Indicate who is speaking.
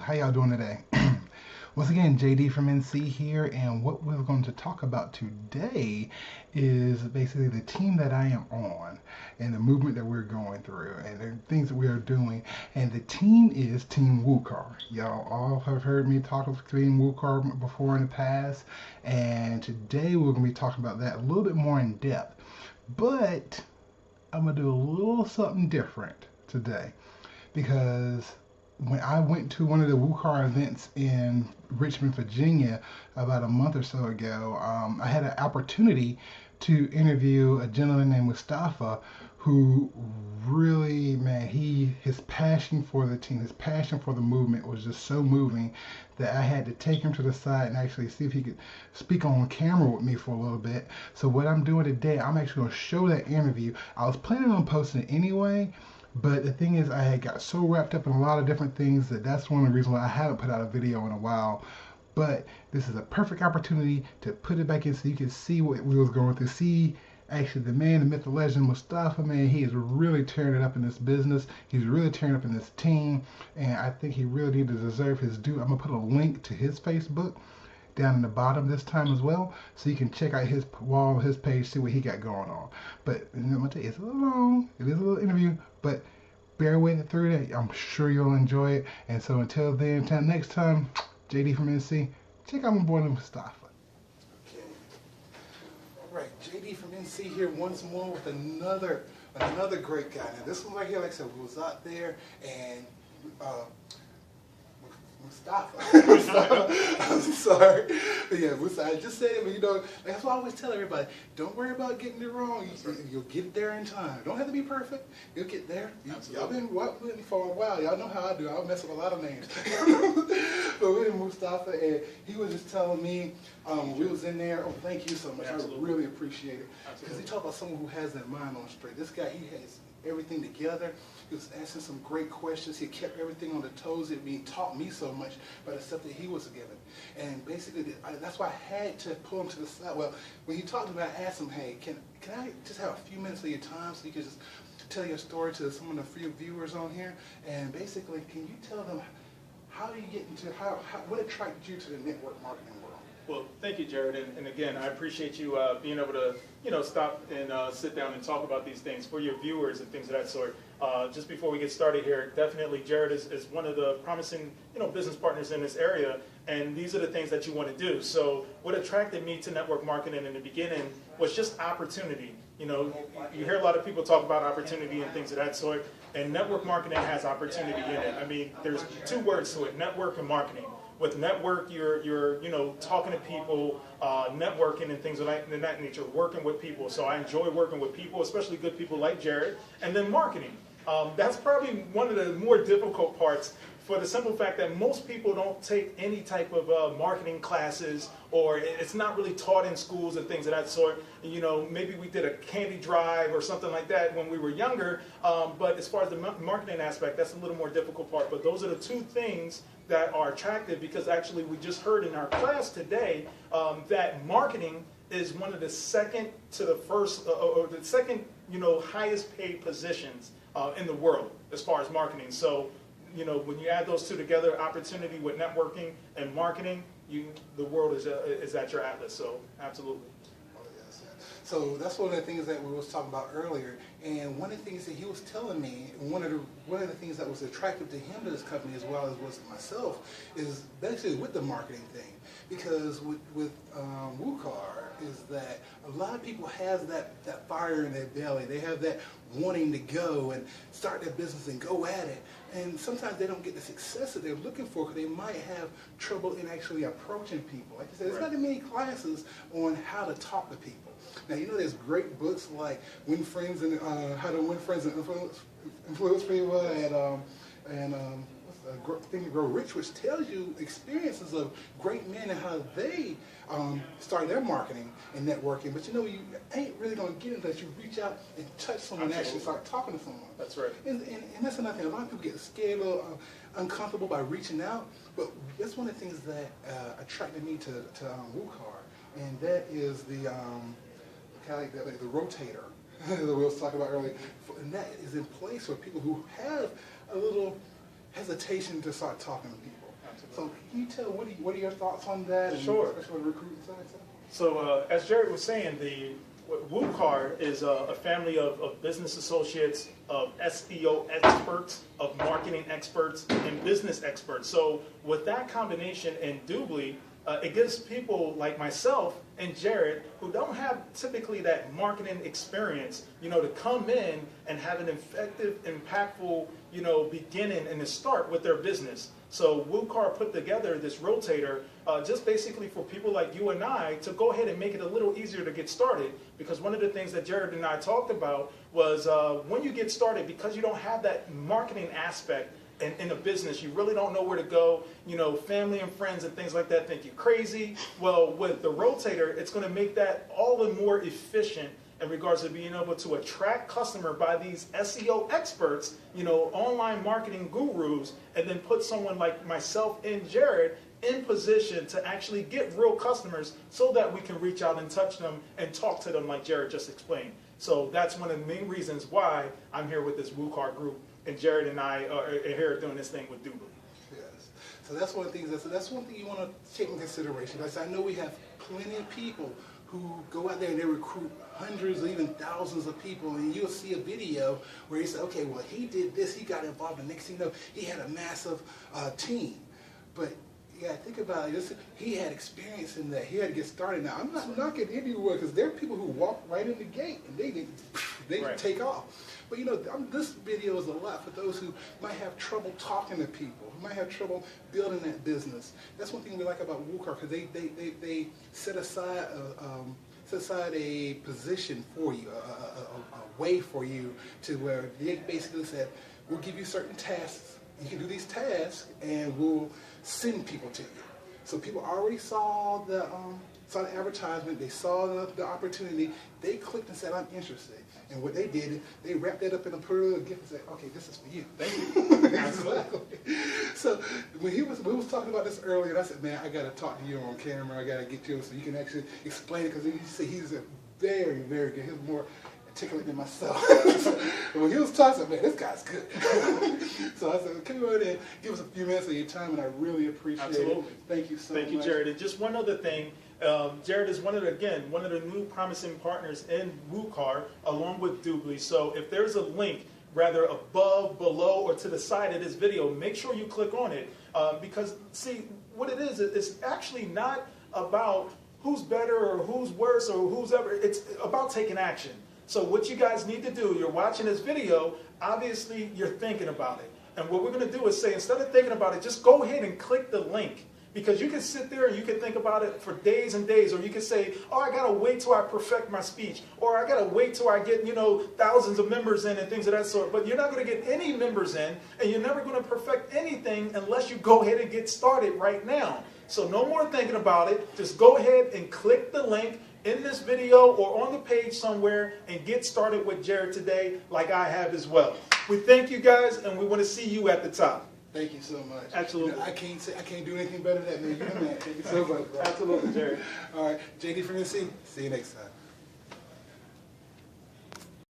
Speaker 1: How y'all doing today? Once again, JD from NC here, and what we're going to talk about today is basically the team that I am on and the movement that we're going through and the things that we are doing. And the team is Team WUKAR. Y'all all have heard me talk of Team WUKAR before in the past, and today we're going to be talking about that a little bit more in depth. But I'm going to do a little something different today, because when I went to one of the WUKAR events in Richmond, Virginia, about a month or so ago, I had an opportunity to interview a gentleman named Mustafah, who really, man, his passion for the team, his passion for the movement was just so moving that I had to take him to the side and actually see if he could speak on camera with me for a little bit. So what I'm doing today, I'm actually going to show that interview. I was planning on posting it anyway, but the thing is, I had got so wrapped up in a lot of different things that's one of the reasons why I haven't put out a video in a while. But this is a perfect opportunity to put it back in so you can see what we was going through. See, actually, the man, the myth, the legend, Mustafah, man, he is really tearing it up in this business. He's really tearing up in this team. And I think he really needs to deserve his due. I'm going to put a link to his Facebook down in the bottom this time as well, so you can check out his wall, his page, see what he got going on. But I'm gonna tell you, it's a little long. It is a little interview, but bear with it through that. I'm sure you'll enjoy it. And so until then, until next time, JD from NC. Check out my boy Mustafah. Okay. All right, JD from NC here once more with another great guy. Now this one right here, like I said, we was out there and Mustafah. I'm sorry. But yeah, I just said it, but you know, that's why I always tell everybody, don't worry about getting it wrong. You'll get there in time. Don't have to be perfect. You'll get there. Y'all been waiting for a while. Y'all know how I do. I'll mess up a lot of names. But we're in Mustafah, and he was just telling me, we was in there, oh, thank you so much. Absolutely. I really appreciate it. Because he talked about someone who has their mind on straight. This guy, he has everything together. He was asking some great questions. He kept everything on the toes. He taught me so much by the stuff that he was given. And basically, that's why I had to pull him to the side. Well, when he talked about it, I asked him, hey, can I just have a few minutes of your time so you can just tell your story to some of the free viewers on here? And basically, can you tell them how you get into, what attracted you to the network marketing world?
Speaker 2: Well, thank you, Jared, and again, I appreciate you being able to, stop and sit down and talk about these things for your viewers and things of that sort. Just before we get started here, definitely Jared is one of the promising, business partners in this area, and these are the things that you want to do. So what attracted me to network marketing in the beginning was just opportunity. You hear a lot of people talk about opportunity and things of that sort, and network marketing has opportunity in it. I mean, there's two words to it: network and marketing. With network, you're talking to people, networking and things of that nature, working with people. So I enjoy working with people, especially good people like Jared. And then marketing. That's probably one of the more difficult parts, for the simple fact that most people don't take any type of marketing classes, or it's not really taught in schools and things of that sort. Maybe we did a candy drive or something like that when we were younger, but as far as the marketing aspect, that's a little more difficult part. But those are the two things that are attractive, because actually we just heard in our class today that marketing is one of the second to the first, or the second, highest paid positions in the world as far as marketing. So, when you add those two together, opportunity with networking and marketing, the world is at your atlas. So, absolutely.
Speaker 1: So that's one of the things that we was talking about earlier, and one of the things that he was telling me, one of the things that was attractive to him to this company as well as was to myself, is basically with the marketing thing. Because with WUKAR is that a lot of people have that fire in their belly. They have that wanting to go and start their business and go at it. And sometimes they don't get the success that they're looking for because they might have trouble in actually approaching people. Like I said, there's not many classes on how to talk to people. Now, there's great books like Win Friends and How to Win Friends and Influence People, and Think and Grow Rich, which tells you experiences of great men and how they start their marketing and networking. But you ain't really going to get it unless you reach out and touch someone and actually start talking to someone.
Speaker 2: That's right.
Speaker 1: And that's another thing. A lot of people get scared, a little uncomfortable by reaching out. But that's one of the things that attracted me to WUKAR, and that is the rotator that we was talking about earlier. And that is in place for people who have a little hesitation to start talking to people. So can you tell, what are your thoughts on that? And
Speaker 2: Sure.
Speaker 1: especially on the recruiting side?
Speaker 2: So as Jared was saying, the WUKAR is a family of business associates, of SEO experts, of marketing experts, and business experts. So with that combination in Doobly, it gives people like myself and Jared, who don't have typically that marketing experience, to come in and have an effective, impactful, beginning and to start with their business. So WUKAR put together this rotator just basically for people like you and I to go ahead and make it a little easier to get started, because one of the things that Jared and I talked about was when you get started, because you don't have that marketing aspect in a business, you really don't know where to go, family and friends and things like that think you're crazy. Well, with the rotator, it's going to make that all the more efficient in regards to being able to attract customer by these SEO experts, online marketing gurus, and then put someone like myself and Jared in position to actually get real customers so that we can reach out and touch them and talk to them like Jared just explained. So that's one of the main reasons why I'm here with this WUKAR group, and Jared and I are here doing this thing with Doobly.
Speaker 1: Yes. So that's one of the things. That's one thing you want to take into consideration. I know we have plenty of people who go out there and they recruit hundreds or even thousands of people, and you'll see a video where you say, okay, well, he did this, he got involved, and next thing you know, he had a massive team. But yeah, think about it. He had experience in that. He had to get started. Now, I'm not knocking anyone, because there are people who walk right in the gate and they right. Take off. But this video is a lot for those who might have trouble talking to people, who might have trouble building that business. That's one thing we like about WUKAR, because they set aside a position for you, a way for you to where they basically said, we'll give you certain tasks. You can do these tasks, and we'll send people to you. So people already saw the advertisement, they saw the opportunity, they clicked and said, I'm interested. And what they did, they wrapped that up in a pretty little gift and said, okay, this is for you. Thank you. Exactly. So when we was talking about this earlier, and I said, man, I got to talk to you on camera. I got to get you so you can actually explain it, because he's a very, very good. He's more articulate than myself. So when he was talking, I said, man, this guy's good. So I said, come over there and give us a few minutes of your time, and I really appreciate it. Thank you so much.
Speaker 2: Thank you, Jared. And just one other thing. Jared is one of the new promising partners in WUKAR, along with Doobly. So if there's a link, rather above, below, or to the side of this video, make sure you click on it. Because, see, what it is, it's actually not about who's better or who's worse or who's ever. It's about taking action. So what you guys need to do, you're watching this video, obviously you're thinking about it. And what we're going to do is say, instead of thinking about it, just go ahead and click the link. Because you can sit there and you can think about it for days and days, or you can say, oh, I got to wait till I perfect my speech, or I got to wait till I get, thousands of members in and things of that sort. But you're not going to get any members in, and you're never going to perfect anything unless you go ahead and get started right now. So no more thinking about it. Just go ahead and click the link in this video or on the page somewhere and get started with Jared today, like I have as well. We thank you guys, and we want to see you at the top.
Speaker 1: Thank you so much.
Speaker 2: Absolutely.
Speaker 1: I can't do anything better than that, man. You're the man. Thank you so much, bro.
Speaker 2: Absolutely, Jared.
Speaker 1: All right, JD from NC. See you next time.